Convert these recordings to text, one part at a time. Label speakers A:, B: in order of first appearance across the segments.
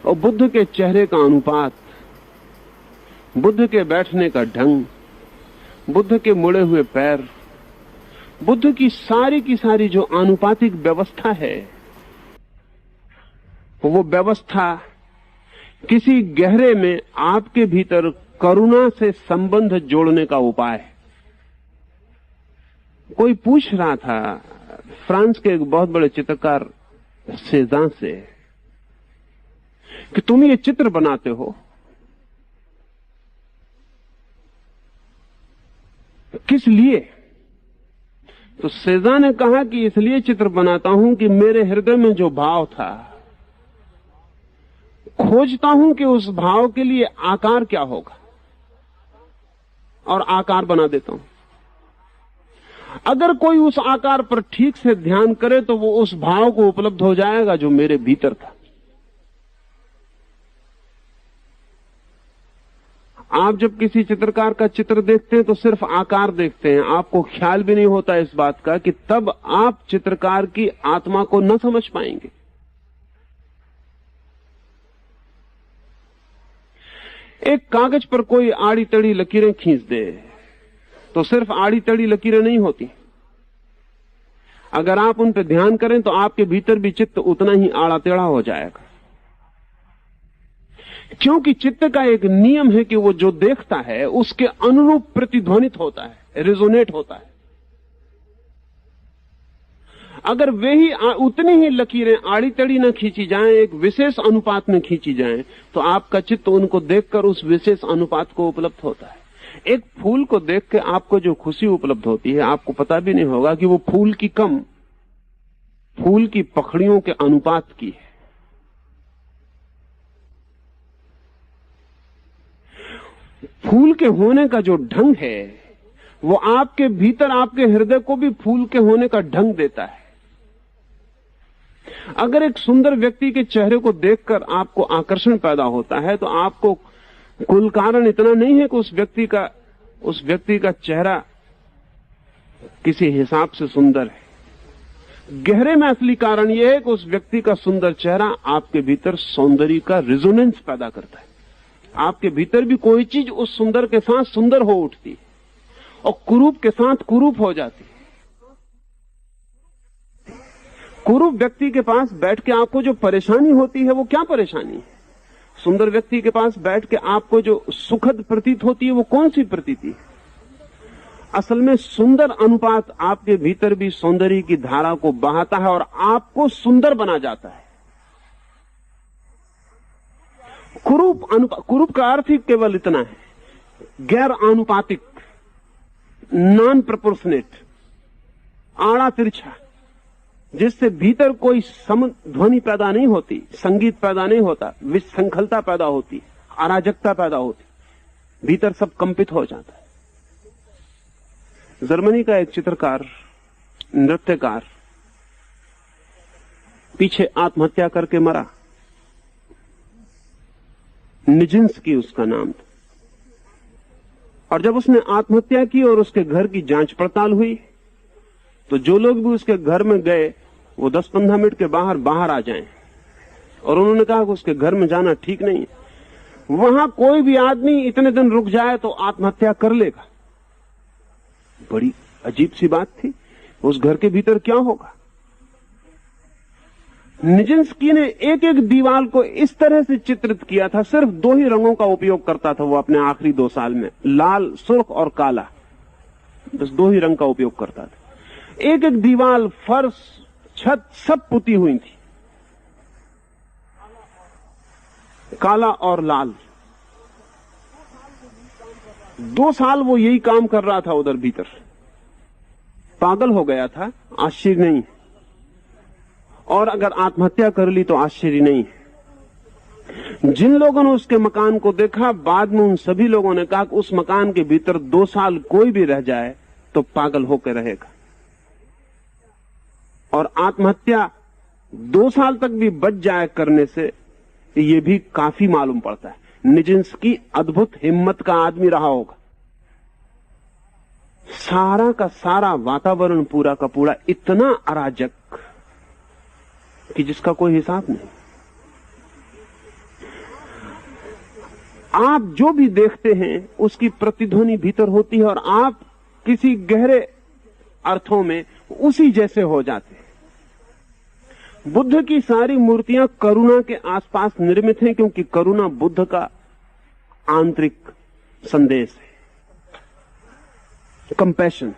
A: और बुद्ध के चेहरे का अनुपात, बुद्ध के बैठने का ढंग, बुद्ध के मुड़े हुए पैर, बुद्ध की सारी जो आनुपातिक व्यवस्था है, वो व्यवस्था किसी गहरे में आपके भीतर करुणा से संबंध जोड़ने का उपाय है। कोई पूछ रहा था फ्रांस के एक बहुत बड़े चित्रकार सेजान से कि तुम ये चित्र बनाते हो, किस लिए? तो सेजान ने कहा कि इसलिए चित्र बनाता हूं कि मेरे हृदय में जो भाव था, खोजता हूं कि उस भाव के लिए आकार क्या होगा और आकार बना देता हूं। अगर कोई उस आकार पर ठीक से ध्यान करे तो वो उस भाव को उपलब्ध हो जाएगा जो मेरे भीतर था। आप जब किसी चित्रकार का चित्र देखते हैं तो सिर्फ आकार देखते हैं, आपको ख्याल भी नहीं होता इस बात का कि तब आप चित्रकार की आत्मा को न समझ पाएंगे। एक कागज पर कोई आड़ी तड़ी लकीरें खींच दे तो सिर्फ आड़ी तड़ी लकीरें नहीं होती, अगर आप उन पर ध्यान करें तो आपके भीतर भी चित्त उतना ही आड़ा टेढ़ा हो जाएगा। क्योंकि चित्त का एक नियम है कि वो जो देखता है उसके अनुरूप प्रतिध्वनित होता है, रिजोनेट होता है। अगर वे ही उतनी ही लकीरें आड़ी तड़ी न खींची जाएं, एक विशेष अनुपात में खींची जाएं, तो आपका चित्त उनको देखकर उस विशेष अनुपात को उपलब्ध होता है। एक फूल को देख के आपको जो खुशी उपलब्ध होती है, आपको पता भी नहीं होगा कि वो फूल की कम, फूल की पखड़ियों के अनुपात की है। फूल के होने का जो ढंग है वो आपके भीतर, आपके हृदय को भी फूल के होने का ढंग देता है। अगर एक सुंदर व्यक्ति के चेहरे को देखकर आपको आकर्षण पैदा होता है तो आपको कुल कारण इतना नहीं है कि उस व्यक्ति का चेहरा किसी हिसाब से सुंदर है। गहरे में असली कारण यह है कि उस व्यक्ति का सुंदर चेहरा आपके भीतर सौंदर्य का रिजोनेंस पैदा करता है। आपके भीतर भी कोई चीज उस सुंदर के साथ सुंदर हो उठती है और कुरूप के साथ कुरूप हो जाती है। कुरूप व्यक्ति के पास बैठ के आपको जो परेशानी होती है वो क्या परेशानी है? सुंदर व्यक्ति के पास बैठ के आपको जो सुखद प्रतीत होती है वो कौन सी प्रतीति है? असल में सुंदर अनुपात आपके भीतर भी सौंदर्य की धारा को बहाता है और आपको सुंदर बना जाता है। कुरूप का अर्थ ही केवल इतना है, गैर आनुपातिक, नॉन प्रोपोर्शनेट, आड़ा तिरछा, जिससे भीतर कोई ध्वनि पैदा नहीं होती, संगीत पैदा नहीं होता, विशृंखलता पैदा होती, अराजकता पैदा होती, भीतर सब कंपित हो जाता है। जर्मनी का एक चित्रकार, नृत्यकार पीछे आत्महत्या करके मरा। निजिंस्की उसका नाम था। और जब उसने आत्महत्या की और उसके घर की जांच पड़ताल हुई तो जो लोग भी उसके घर में गए वो 10-15 मिनट के बाहर आ जाएं। और उन्होंने कहा कि उसके घर में जाना ठीक नहीं है, वहां कोई भी आदमी इतने दिन रुक जाए तो आत्महत्या कर लेगा। बड़ी अजीब सी बात थी, उस घर के भीतर क्या होगा। निजिंस्की ने एक एक दीवार को इस तरह से चित्रित किया था, सिर्फ 2 ही रंगों का उपयोग करता था वो अपने आखिरी 2 साल में, लाल, सुर्ख और काला, बस 2 ही रंग का उपयोग करता था। एक एक दीवार, फर्श, छत सब पुती हुई थी, काला और लाल। 2 साल वो यही काम कर रहा था उधर भीतर, पागल हो गया था, आश्चर्य नहीं। और अगर आत्महत्या कर ली तो आश्चर्य नहीं। जिन लोगों ने उसके मकान को देखा, बाद में उन सभी लोगों ने कहा कि उस मकान के भीतर 2 साल कोई भी रह जाए तो पागल होकर रहेगा। और आत्महत्या 2 साल तक भी बच जाए करने से ये भी काफी मालूम पड़ता है। निजिंस्की अद्भुत हिम्मत का आदमी रहा होगा। सारा का सारा वातावरण पूरा का पूरा इतना अराजक कि जिसका कोई हिसाब नहीं। आप जो भी देखते हैं उसकी प्रतिध्वनि भीतर होती है और आप किसी गहरे अर्थों में उसी जैसे हो जाते हैं। बुद्ध की सारी मूर्तियां करुणा के आसपास निर्मित हैं, क्योंकि करुणा बुद्ध का आंतरिक संदेश है, कंपैशन।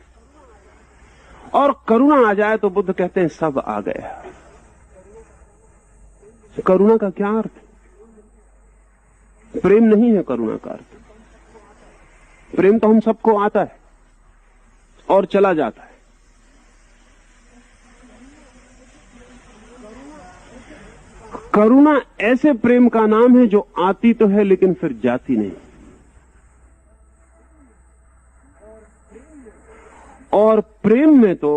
A: और करुणा आ जाए तो बुद्ध कहते हैं सब आ गया। करुणा का क्या अर्थ? प्रेम नहीं है करुणा का अर्थ। प्रेम तो हम सबको आता है और चला जाता है। करुणा ऐसे प्रेम का नाम है जो आती तो है लेकिन फिर जाती नहीं। और प्रेम में तो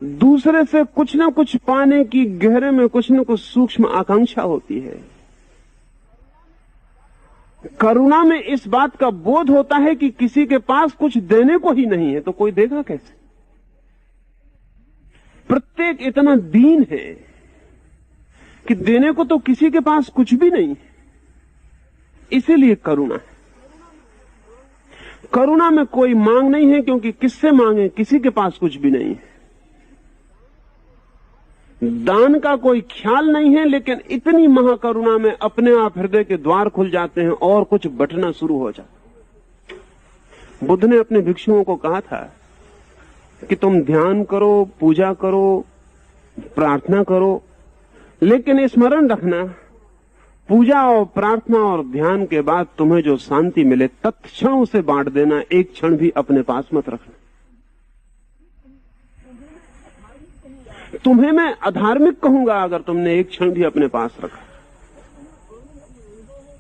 A: दूसरे से कुछ ना कुछ पाने की गहरे में कुछ ना कुछ सूक्ष्म आकांक्षा होती है। करुणा में इस बात का बोध होता है कि किसी के पास कुछ देने को ही नहीं है तो कोई देगा कैसे। प्रत्येक इतना दीन है कि देने को तो किसी के पास कुछ भी नहीं है, इसीलिए करुणा है। करुणा में कोई मांग नहीं है, क्योंकि किससे मांगे, किसी के पास कुछ भी नहीं है। दान का कोई ख्याल नहीं है, लेकिन इतनी महाकरुणा में अपने आप हृदय के द्वार खुल जाते हैं और कुछ बटना शुरू हो जाता। बुद्ध ने अपने भिक्षुओं को कहा था कि तुम ध्यान करो, पूजा करो, प्रार्थना करो, लेकिन स्मरण रखना, पूजा और प्रार्थना और ध्यान के बाद तुम्हें जो शांति मिले तत्क्षण उसे बांट देना, एक क्षण भी अपने पास मत रखना। तुम्हें मैं अधार्मिक कहूंगा अगर तुमने एक क्षण भी अपने पास रखा।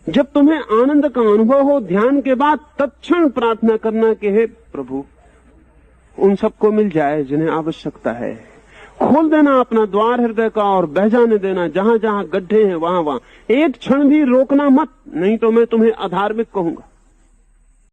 A: जब तुम्हें आनंद का अनुभव हो, ध्यान के बाद तत्क्षण प्रार्थना करना कि हे प्रभु, उन सबको मिल जाए जिन्हें आवश्यकता है। खोल देना अपना द्वार हृदय का और बह जाने देना, जहां जहां गड्ढे हैं वहां वहां। एक क्षण भी रोकना मत, नहीं तो मैं तुम्हें अधार्मिक कहूंगा।